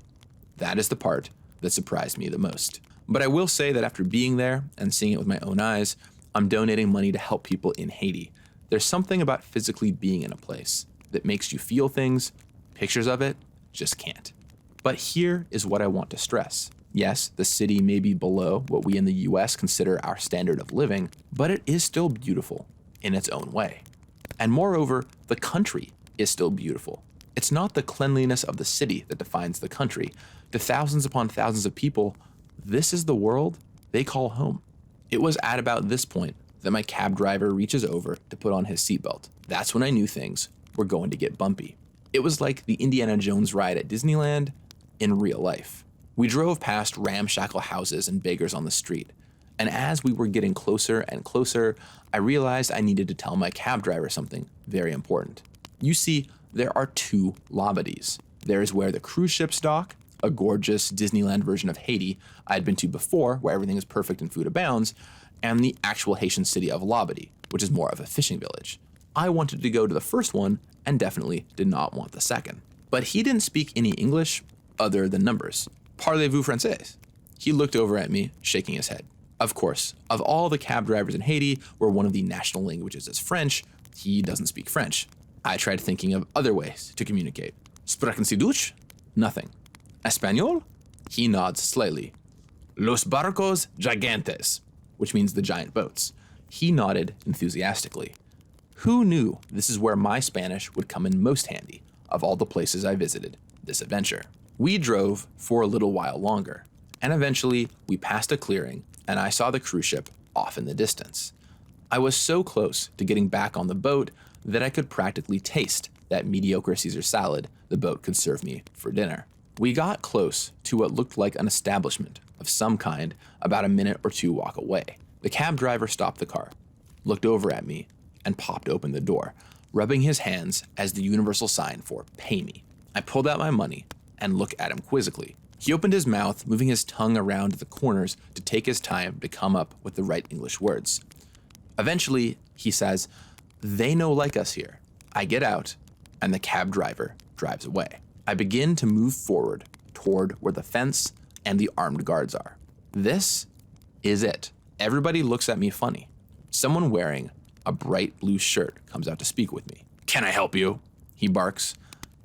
That is the part that surprised me the most. But I will say that after being there and seeing it with my own eyes, I'm donating money to help people in Haiti. There's something about physically being in a place that makes you feel things. Pictures of it just can't. But here is what I want to stress. Yes, the city may be below what we in the US consider our standard of living, but it is still beautiful in its own way. And moreover, the country is still beautiful. It's not the cleanliness of the city that defines the country. To thousands upon thousands of people, this is the world they call home. It was at about this point that my cab driver reaches over to put on his seatbelt. That's when I knew things were going to get bumpy. It was like the Indiana Jones ride at Disneyland in real life. We drove past ramshackle houses and beggars on the street, and as we were getting closer and closer, I realized I needed to tell my cab driver something very important. You see, there are 2 Labadees. There is where the cruise ships dock, a gorgeous Disneyland version of Haiti I had been to before, where everything is perfect and food abounds, and the actual Haitian city of Labadee, which is more of a fishing village. I wanted to go to the first one and definitely did not want the second. But he didn't speak any English other than numbers. Parlez-vous français? He looked over at me, shaking his head. Of course, of all the cab drivers in Haiti, where one of the national languages is French, he doesn't speak French. I tried thinking of other ways to communicate. Sprechen Sie Deutsch? Nothing. Espanol? He nods slightly. Los barcos gigantes, which means the giant boats. He nodded enthusiastically. Who knew this is where my Spanish would come in most handy of all the places I visited this adventure? We drove for a little while longer, and eventually we passed a clearing and I saw the cruise ship off in the distance. I was so close to getting back on the boat that I could practically taste that mediocre Caesar salad the boat could serve me for dinner. We got close to what looked like an establishment of some kind about a minute or two walk away. The cab driver stopped the car, looked over at me, and popped open the door, rubbing his hands as the universal sign for pay me. I pulled out my money and looked at him quizzically. He opened his mouth, moving his tongue around the corners to take his time to come up with the right English words. Eventually, he says, "They no like us here." I get out, and the cab driver drives away. I begin to move forward toward where the fence and the armed guards are. This is it. Everybody looks at me funny. Someone wearing a bright blue shirt comes out to speak with me. "Can I help you?" He barks.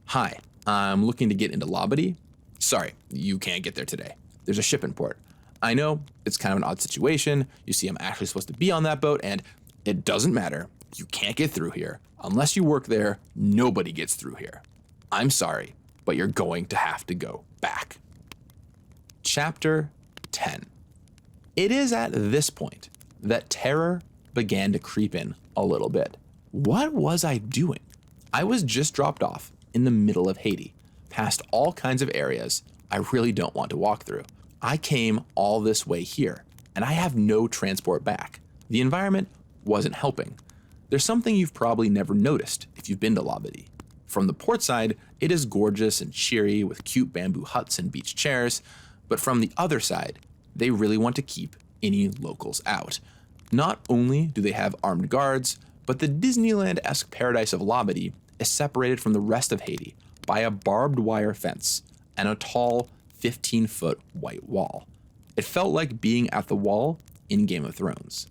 "Hi, I'm looking to get into Labadee. Sorry, you can't get there today. There's a ship in port. I know it's kind of an odd situation. You see, I'm actually supposed to be on that boat, and it doesn't matter. You can't get through here. Unless you work there, nobody gets through here. I'm sorry, but you're going to have to go back." Chapter 10. It is at this point that terror began to creep in a little bit. What was I doing? I was just dropped off in the middle of Haiti, past all kinds of areas I really don't want to walk through. I came all this way here, and I have no transport back. The environment wasn't helping. There's something you've probably never noticed if you've been to Labadee. From the port side, it is gorgeous and cheery with cute bamboo huts and beach chairs, but from the other side, they really want to keep any locals out. Not only do they have armed guards, but the Disneyland-esque paradise of Labadee is separated from the rest of Haiti by a barbed wire fence and a tall 15-foot white wall. It felt like being at the wall in Game of Thrones,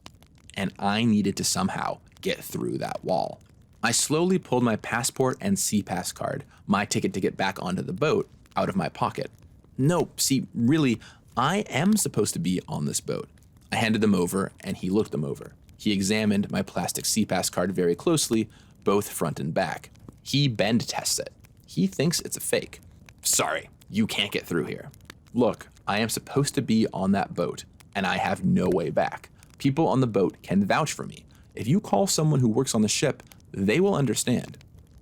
and I needed to somehow get through that wall. I slowly pulled my passport and SeaPass card, my ticket to get back onto the boat, out of my pocket. No, see, really, I am supposed to be on this boat. I handed them over, and he looked them over. He examined my plastic SeaPass card very closely, both front and back. He bend tests it. He thinks it's a fake. "Sorry, you can't get through here. Look, I am supposed to be on that boat, and I have no way back. People on the boat can vouch for me. If you call someone who works on the ship, they will understand."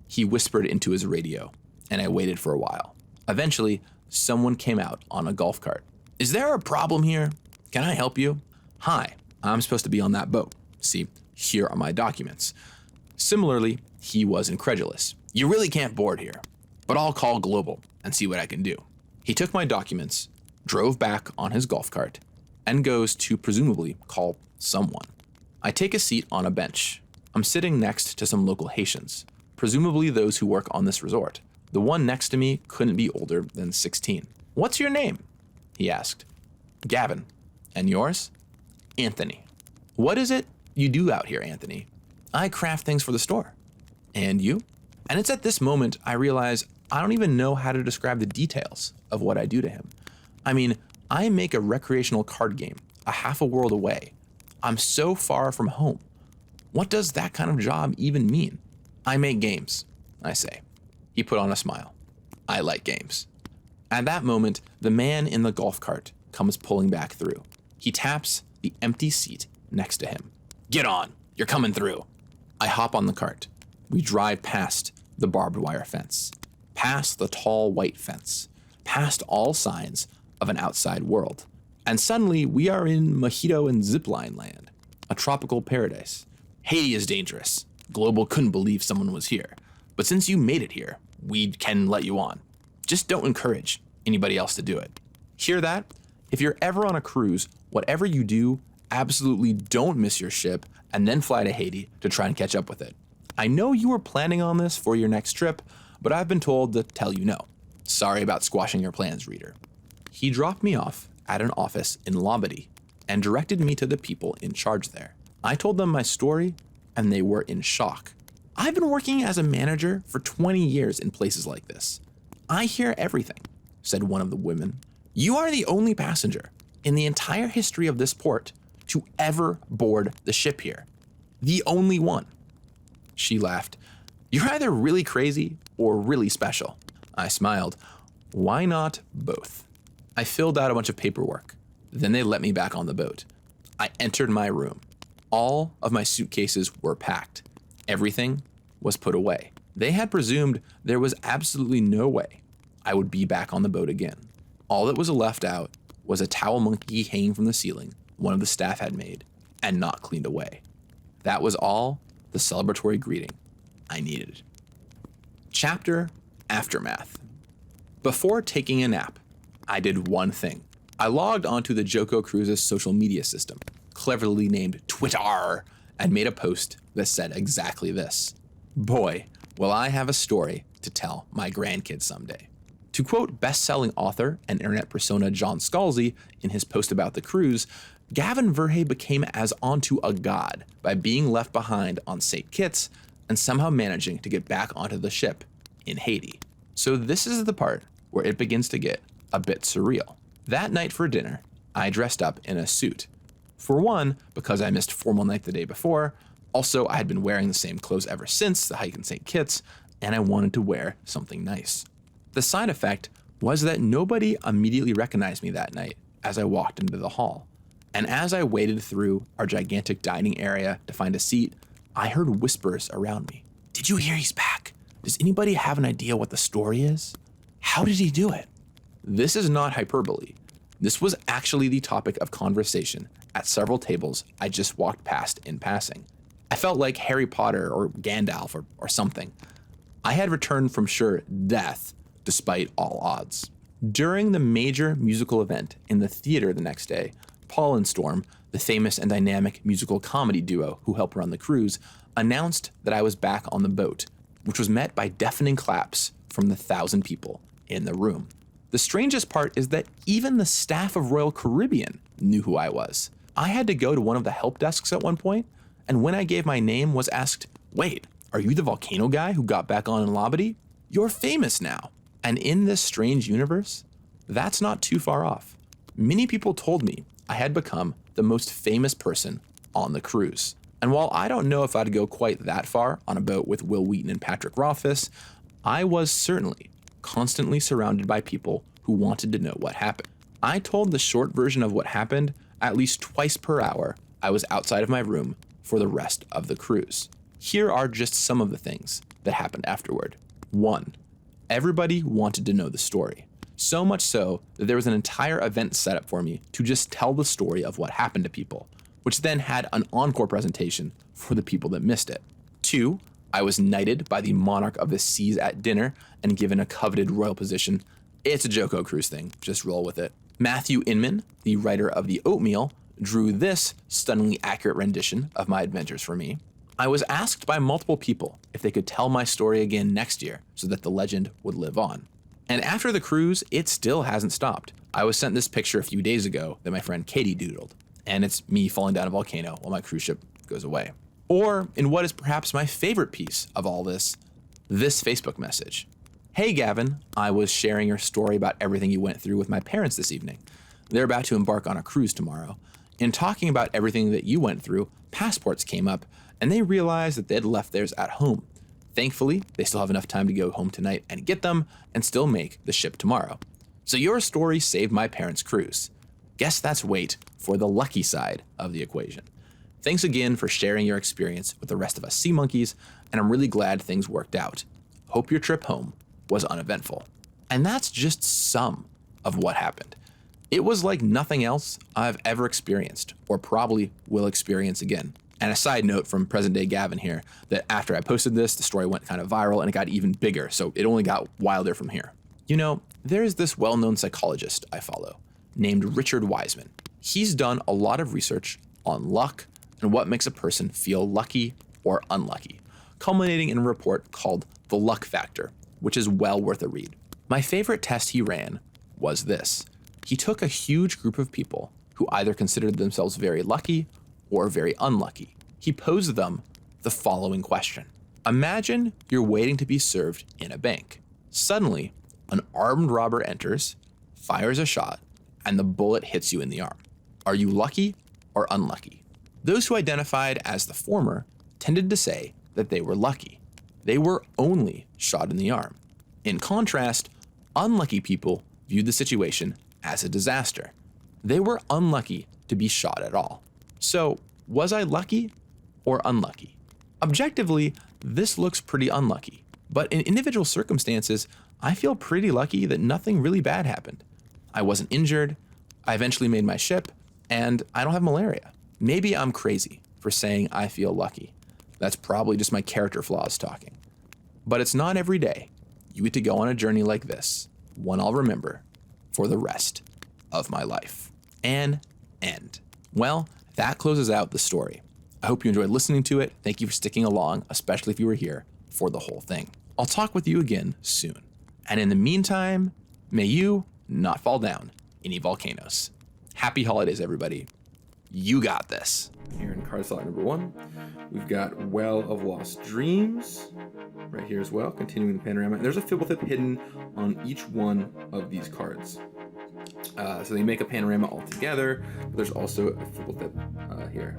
He whispered into his radio, and I waited for a while. Eventually, someone came out on a golf cart. "Is there a problem here? Can I help you?" "Hi, I'm supposed to be on that boat. See, here are my documents." Similarly, he was incredulous. "You really can't board here, but I'll call Global and see what I can do." He took my documents, drove back on his golf cart, and goes to presumably call someone. I take a seat on a bench. I'm sitting next to some local Haitians, presumably those who work on this resort. The one next to me couldn't be older than 16. "What's your name?" he asked. "Gavin. And yours?" "Anthony." "What is it you do out here, Anthony?" "I craft things for the store." "And you?" And it's at this moment I realize I don't even know how to describe the details of what I do to him. I mean, I make a recreational card game a half a world away. I'm so far from home. What does that kind of job even mean? "I make games," I say. He put on a smile. "I like games." At that moment, the man in the golf cart comes pulling back through. He taps the empty seat next to him. "Get on, you're coming through." I hop on the cart. We drive past the barbed wire fence, past the tall white fence, past all signs of an outside world. And suddenly we are in mojito and zipline land, a tropical paradise. Haiti is dangerous. Global couldn't believe someone was here. But since you made it here, we can let you on. Just don't encourage anybody else to do it. Hear that? If you're ever on a cruise, whatever you do, absolutely don't miss your ship and then fly to Haiti to try and catch up with it. I know you were planning on this for your next trip, but I've been told to tell you no. Sorry about squashing your plans, reader. He dropped me off at an office in Labadee and directed me to the people in charge there. I told them my story, and they were in shock. I've been working as a manager for 20 years in places like this. I hear everything, said one of the women. You are the only passenger in the entire history of this port to ever board the ship here. The only one. She laughed. You're either really crazy or really special. I smiled. Why not both? I filled out a bunch of paperwork. Then they let me back on the boat. I entered my room. All of my suitcases were packed. Everything was put away. They had presumed there was absolutely no way I would be back on the boat again. All that was left out was a towel monkey hanging from the ceiling one of the staff had made and not cleaned away. That was all the celebratory greeting I needed. Chapter Aftermath. Before taking a nap, I did one thing. I logged onto the Joko Cruises social media system, cleverly named Twitter, and made a post that said exactly this. Boy, will I have a story to tell my grandkids someday. To quote best-selling author and internet persona John Scalzi in his post about the cruise, Gavin Verhey became as onto a god by being left behind on St. Kitts and somehow managing to get back onto the ship in Haiti. So this is the part where it begins to get a bit surreal. That night for dinner, I dressed up in a suit. For one, because I missed formal night the day before. Also, I had been wearing the same clothes ever since the hike in St. Kitts, and I wanted to wear something nice. The side effect was that nobody immediately recognized me that night as I walked into the hall. And as I waded through our gigantic dining area to find a seat, I heard whispers around me. Did you hear he's back? Does anybody have an idea what the story is? How did he do it? This is not hyperbole. This was actually the topic of conversation at several tables I just walked past in passing. I felt like Harry Potter or Gandalf or something. I had returned from sure death despite all odds. During the major musical event in the theater the next day, Paul and Storm, the famous and dynamic musical comedy duo who helped run the cruise, announced that I was back on the boat, which was met by deafening claps from the 1,000 people in the room. The strangest part is that even the staff of Royal Caribbean knew who I was. I had to go to one of the help desks at one point, and when I gave my name, was asked, wait, are you the Volcano guy who got back on in Labadee? You're famous now. And in this strange universe, that's not too far off. Many people told me I had become the most famous person on the cruise. And while I don't know if I'd go quite that far on a boat with Will Wheaton and Patrick Rothfuss, I was certainly constantly surrounded by people who wanted to know what happened. I told the short version of what happened at least twice per hour. I was outside of my room for the rest of the cruise. Here are just some of the things that happened afterward. 1. Everybody wanted to know the story. So much so that there was an entire event set up for me to just tell the story of what happened to people, which then had an encore presentation for the people that missed it. 2. I was knighted by the monarch of the seas at dinner and given a coveted royal position. It's a Joko Cruise thing, just roll with it. Matthew Inman, the writer of The Oatmeal, drew this stunningly accurate rendition of my adventures for me. I was asked by multiple people if they could tell my story again next year so that the legend would live on. And after the cruise, it still hasn't stopped. I was sent this picture a few days ago that my friend Katie doodled, and it's me falling down a volcano while my cruise ship goes away. Or, in what is perhaps my favorite piece of all this Facebook message. Hey Gavin, I was sharing your story about everything you went through with my parents this evening. They're about to embark on a cruise tomorrow. In talking about everything that you went through, passports came up, and they realized that they'd left theirs at home. Thankfully, they still have enough time to go home tonight and get them, and still make the ship tomorrow. So your story saved my parents' cruise. Guess that's weight for the lucky side of the equation. Thanks again for sharing your experience with the rest of us sea monkeys, and I'm really glad things worked out. Hope your trip home was uneventful. And that's just some of what happened. It was like nothing else I've ever experienced, or probably will experience again. And a side note from present day Gavin here, that after I posted this, the story went kind of viral and it got even bigger, so it only got wilder from here. You know, there's this well-known psychologist I follow named Richard Wiseman. He's done a lot of research on luck and what makes a person feel lucky or unlucky, culminating in a report called The Luck Factor, which is well worth a read. My favorite test he ran was this. He took a huge group of people who either considered themselves very lucky or very unlucky. He posed them the following question. Imagine you're waiting to be served in a bank. Suddenly, an armed robber enters, fires a shot, and the bullet hits you in the arm. Are you lucky or unlucky? Those who identified as the former tended to say that they were lucky. They were only shot in the arm. In contrast, unlucky people viewed the situation as a disaster. They were unlucky to be shot at all. So, was I lucky or unlucky? Objectively, this looks pretty unlucky, but in individual circumstances, I feel pretty lucky that nothing really bad happened. I wasn't injured, I eventually made my ship, and I don't have malaria. Maybe I'm crazy for saying I feel lucky. That's probably just my character flaws talking. But it's not every day you get to go on a journey like this, one I'll remember for the rest of my life. An end. Well, that closes out the story. I hope you enjoyed listening to it. Thank you for sticking along, especially if you were here for the whole thing. I'll talk with you again soon. And in the meantime, may you not fall down any volcanoes. Happy holidays, everybody. You got this. Here in card slot number 1, we've got Well of Lost Dreams right here as well, continuing the panorama. And there's a Fibble Thip hidden on each one of these cards. So they make a panorama all together, but there's also a Fibble Thip here.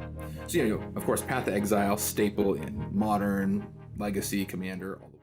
So, of course, Path to Exile, staple in Modern, Legacy, Commander, all the